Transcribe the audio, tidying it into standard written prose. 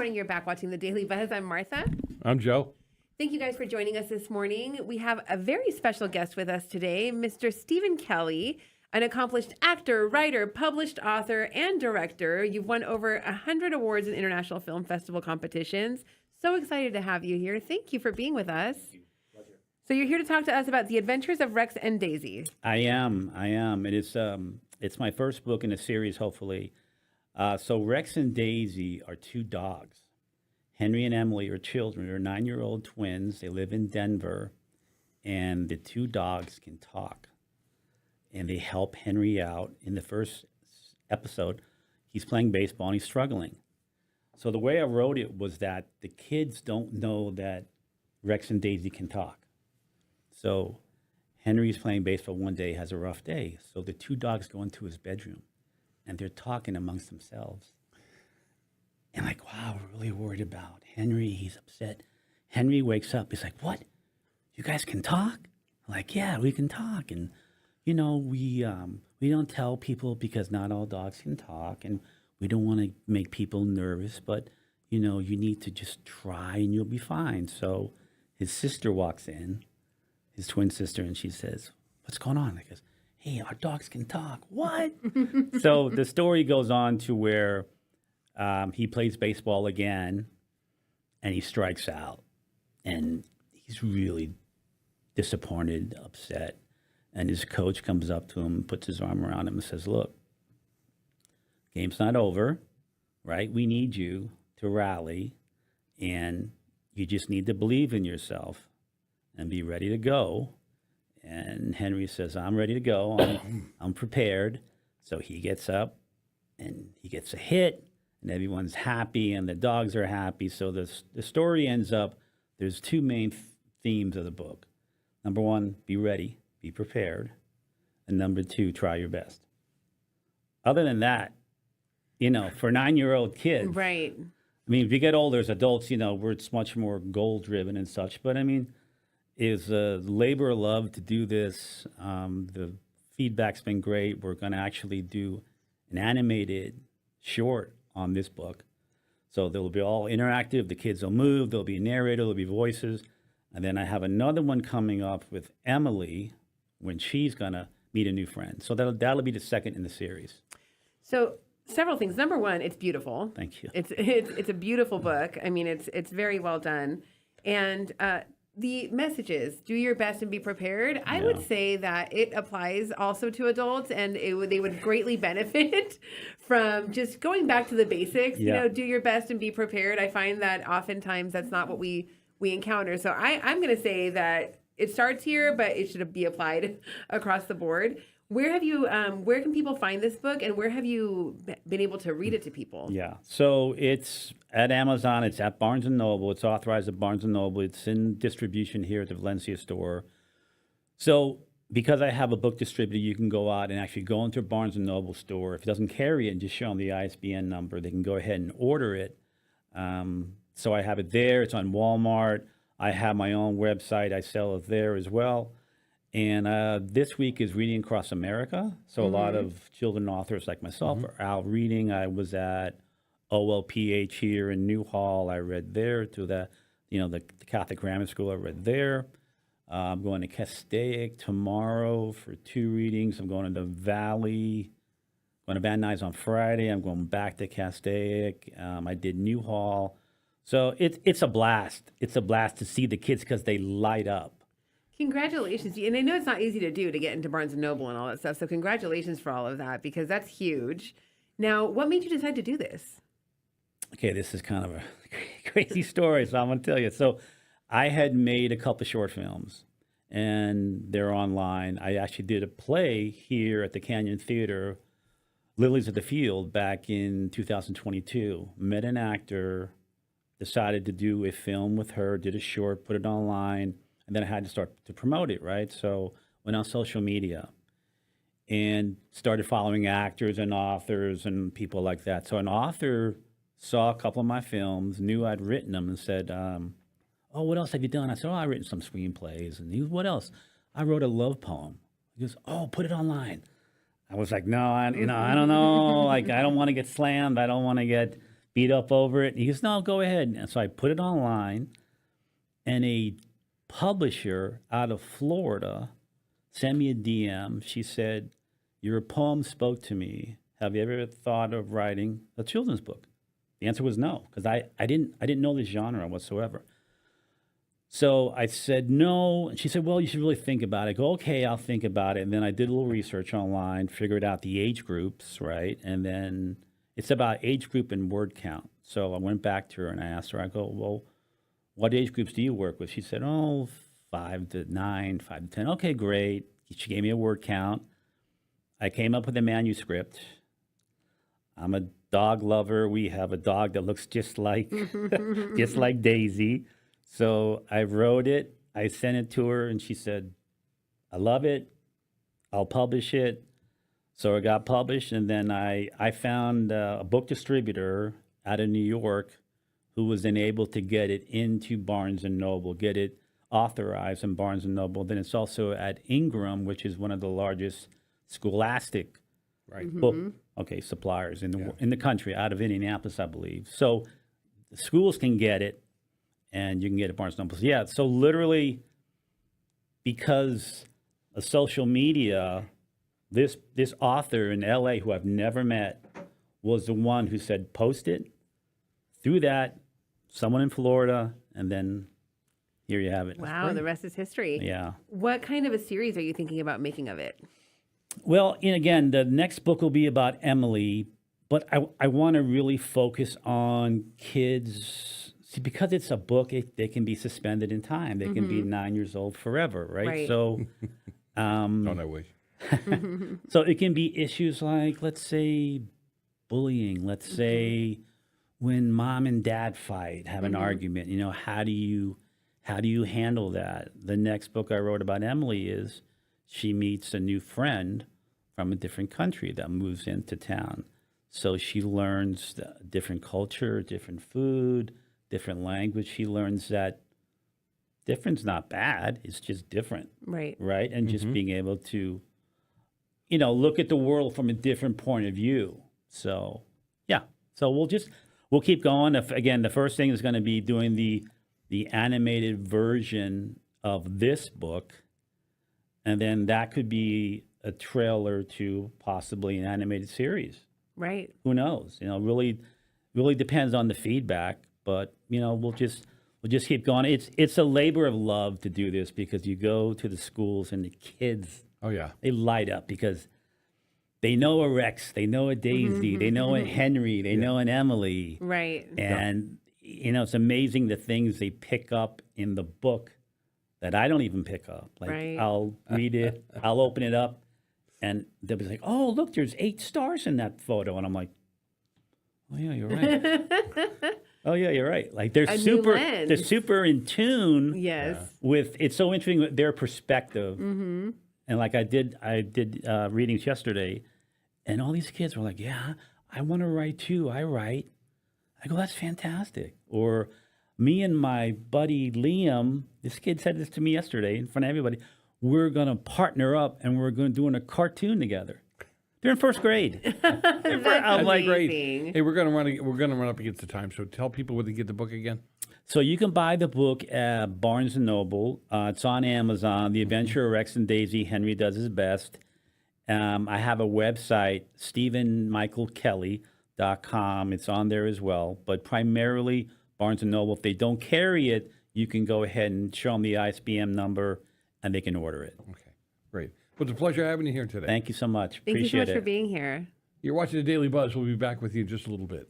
morning. You're back watching The Daily Buzz. I'm Martha. I'm Joe. Thank you guys for joining us this morning. We have a very special guest with us today, Mr. Stephen Kelly, an accomplished actor, writer, published author, and director. You've won over 100 awards in international film festival competitions. So excited to have you here. Thank you for being with us. Pleasure. So you're here to talk to us about The Adventures of Rex and Daisy. I am. It is. It's my first book in a series, hopefully. So Rex and Daisy are two dogs. Henry and Emily are children. They're 9-year-old twins. They live in Denver, and the two dogs can talk. And they help Henry out. In the first episode, he's playing baseball and he's struggling. So the way I wrote it was that the kids don't know that Rex and Daisy can talk. So Henry's playing baseball one day, has a rough day. So the two dogs go into his bedroom and they're talking amongst themselves. And like, wow, we're really worried about Henry. He's upset. Henry wakes up. He's like, what? You guys can talk? I'm like, yeah, we can talk. And, you know, we don't tell people because not all dogs can talk. And we don't want to make people nervous. But, you know, you need to just try and you'll be fine. So his sister walks in, his twin sister, and she says, what's going on? I goes, hey, our dogs can talk. What? So the story goes on to where he plays baseball again, and he strikes out. And he's really disappointed, upset. And his coach comes up to him, puts his arm around him and says, look, game's not over, right? We need you to rally, and you just need to believe in yourself and be ready to go. And Henry says, I'm ready to go. I'm prepared. So he gets up and he gets a hit and everyone's happy and the dogs are happy. So the story ends up, there's two main themes of the book. Number one, be ready, be prepared. And number two, try your best. Other than that, you know, for 9-year-old kids. Right. I mean, if you get older as adults, you know, it's much more goal driven and such. But I mean, is a labor of love to do this. The feedback's been great. We're going to actually do an animated short on this book. So they'll be all interactive. The kids will move. There'll be a narrator. There'll be voices. And then I have another one coming up with Emily when she's going to meet a new friend. So that'll be the second in the series. So several things. Number one, it's beautiful. Thank you. It's a beautiful book. I mean, it's very well done. And the messages, do your best and be prepared. I would say that it applies also to adults, and they would greatly benefit from just going back to the basics. Yeah. You know, do your best and be prepared. I find that oftentimes that's not what we encounter. So I'm going to say that it starts here, but it should be applied across the board. Where can people find this book, and where have you been able to read it to people? Yeah, so it's at Amazon, it's at Barnes & Noble, it's authorized at Barnes & Noble, it's in distribution here at the Valencia store. So because I have a book distributor, you can go out and actually go into a Barnes & Noble store. If it doesn't carry it, and just show them the ISBN number, they can go ahead and order it. So I have it there, it's on Walmart. I have my own website, I sell it there as well. And this week is Reading Across America. So a lot of children authors like myself are out reading. I was at OLPH here in Newhall. I read there to the Catholic Grammar School. I read there. I'm going to Castaic tomorrow for 2 readings. I'm going to the Valley. I'm going to Van Nuys on Friday. I'm going back to Castaic. I did Newhall. So it's a blast. It's a blast to see the kids because they light up. Congratulations. And I know it's not easy to do to get into Barnes & Noble and all that stuff. So congratulations for all of that, because that's huge. Now, what made you decide to do this? Okay, this is kind of a crazy story, so I'm going to tell you. So I had made a couple short films, and they're online. I actually did a play here at the Canyon Theater, Lilies of the Field, back in 2022. Met an actor, decided to do a film with her, did a short, put it online. And then I had to start to promote it, right? So went on social media and started following actors and authors and people like that. So an author saw a couple of my films, knew I'd written them, and said, oh, what else have you done? I said, oh, I've written some screenplays. And he goes, what else? I wrote a love poem. He goes, oh, put it online. I was like, no, I don't know. Like, I don't want to get slammed. I don't want to get beat up over it. And he goes, no, go ahead. And so I put it online, and a publisher out of Florida sent me a DM. She said, your poem spoke to me. Have you ever thought of writing a children's book? The answer was no, because I didn't know this genre whatsoever. So I said no, and she said, well, you should really think about it. I go, okay, I'll think about it. And then I did a little research online, figured out the age groups, right? And then it's about age group and word count. So I went back to her and I asked her, I go, well, what age groups do you work with? She said, oh, 5 to 9, 5 to 10. Okay, great. She gave me a word count. I came up with a manuscript. I'm a dog lover. We have a dog that looks just like just like Daisy. So I wrote it, I sent it to her, and she said, I love it, I'll publish it. So it got published, and then I found a book distributor out of New York who was then able to get it into Barnes & Noble, get it authorized in Barnes & Noble. Then it's also at Ingram, which is one of the largest scholastic book suppliers in the country, out of Indianapolis, I believe. So the schools can get it, and you can get it at Barnes & Noble. Yeah, so literally, because of social media, this author in LA who I've never met was the one who said, post it. Through that, someone in Florida, and then here you have it. Wow, the rest is history. Yeah. What kind of a series are you thinking about making of it? Well, and again, the next book will be about Emily, but I want to really focus on kids. See, because it's a book, they can be suspended in time. They can be 9 years old forever, right? So, Don't I wish? so it can be issues like, let's say, bullying. Let's say when mom and dad fight, have an argument. You know, how do you handle that? The next book I wrote about Emily is she meets a new friend from a different country that moves into town. So she learns a different culture, different food, different language. She learns that different's not bad. It's just different. Right. Right. And just being able to, look at the world from a different point of view. So, yeah. So we'll keep going. Again, the first thing is going to be doing the animated version of this book. And then that could be a trailer to possibly an animated series. Right. Who knows? Really depends on the feedback. But we'll just keep going. It's a labor of love to do this, because you go to the schools and the kids, they light up because they know a Rex, they know a Daisy, they know a Henry, they know an Emily, right? And it's amazing the things they pick up in the book that I don't even pick up. Like I'll read it, I'll open it up, and they'll be like, "Oh, look, there's 8 stars in that photo," and I'm like, "Oh yeah, you're right." Oh yeah, you're right. Like they're super in tune. Yes. With it's so interesting with their perspective. And like I did readings yesterday, and all these kids were like, "Yeah, I want to write too. I write." I go, "That's fantastic." Or me and my buddy Liam, this kid said this to me yesterday in front of everybody. We're gonna partner up and we're gonna do a cartoon together. They're in first grade. I'm like, great. Hey, we're gonna run up against the time. So tell people where to get the book again. So you can buy the book at Barnes & Noble. It's on Amazon. The Adventure of Rex and Daisy. Henry Does His Best. I have a website, StephenMichaelKelly.com. It's on there as well. But primarily Barnes & Noble. If they don't carry it, you can go ahead and show them the ISBN number, and they can order it. Okay, great. Well, it's a pleasure having you here today. Thank you so much. Thank you so much Appreciate it. for being here. You're watching The Daily Buzz. We'll be back with you in just a little bit.